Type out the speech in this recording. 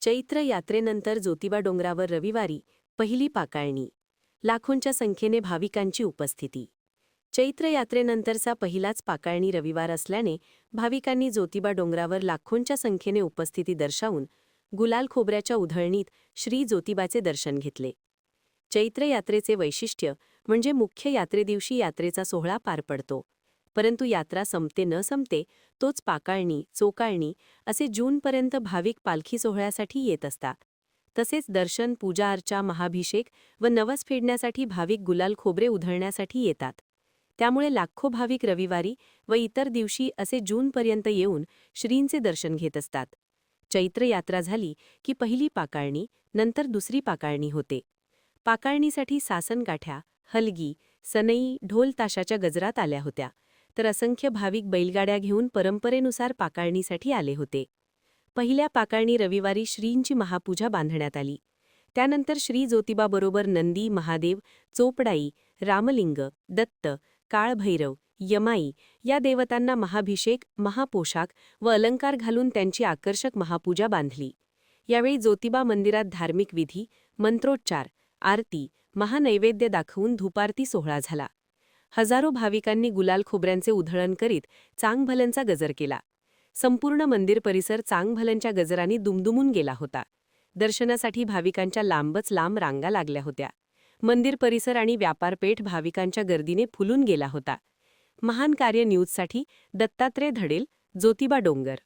चैत्र यात्रेनंतर ज्योतिबा डोंगरावर रविवारी पहिली पाकाळणी. लाखोंच्या संख्येने भाविकांची उपस्थिती. चैत्र यात्रेनंतरचा पहिलाच पाकाळणी रविवार असल्याने भाविकांनी ज्योतिबा डोंगरावर लाखोंच्या संख्येने उपस्थिती दर्शवून गुलाल खोबऱ्याच्या उधळणीत श्री ज्योतिबाचे दर्शन घेतले. चैत्र यात्रेचे वैशिष्ट्य म्हणजे मुख्य यात्रेदिवशी यात्रेचा सोहळा पार पडतो, परंतु यात्रा संपते न संपते तोच पाकाळणी, चोकाळणी असे जूनपर्यंत भाविक पालखी सोहळ्यासाठी येत असतात. तसेच दर्शन, पूजा अर्चा, महाभिषेक व नवस फेडण्यासाठी भाविक गुलाल खोबरे उधळण्यासाठी येतात. त्यामुळे लाखो भाविक रविवारी व इतर दिवशी असे जूनपर्यंत येऊन श्रींचे दर्शन घेत असतात. चैत्र यात्रा झाली की पहिली पाकाळणी, नंतर दुसरी पाकाळणी होते. पाकाळणीसाठी सासनकाठ्या, हलगी, सनई, ढोल ताशाच्या गजरात आल्या होत्या, तर असंख्य भाविक बैलगाड्या घेऊन परंपरेनुसार पाकाळणीसाठी आले होते. पहिल्या पाकाळणी रविवारी श्रींची महापूजा बांधण्यात आली. त्यानंतर श्री ज्योतिबाबरोबर नंदी, महादेव, चोपडाई, रामलिंग, दत्त, काळभैरव, यमाई या देवतांना महाभिषेक, महापोशाख व अलंकार घालून त्यांची आकर्षक महापूजा बांधली. यावेळी ज्योतिबा मंदिरात धार्मिक विधी, मंत्रोच्चार, आरती, महानैवेद्य दाखवून धूपारती सोहळा झाला. हजारो भाविकांनी गुलाल खोबऱ्यांचे उधळण करीत चांगभलनचा गजर केला. संपूर्ण मंदिर परिसर चांगभलनच्या गजरांनी दुमदुमून गेला होता. दर्शनासाठी भाविकांच्या लांबच लांब रांगा लागल्या होत्या. मंदिर परिसर आणि व्यापारपेठ भाविकांच्या गर्दीने फुलून गेला होता. महान कार्य न्यूजसाठी दत्तात्रय धडेल, ज्योतिबा डोंगर.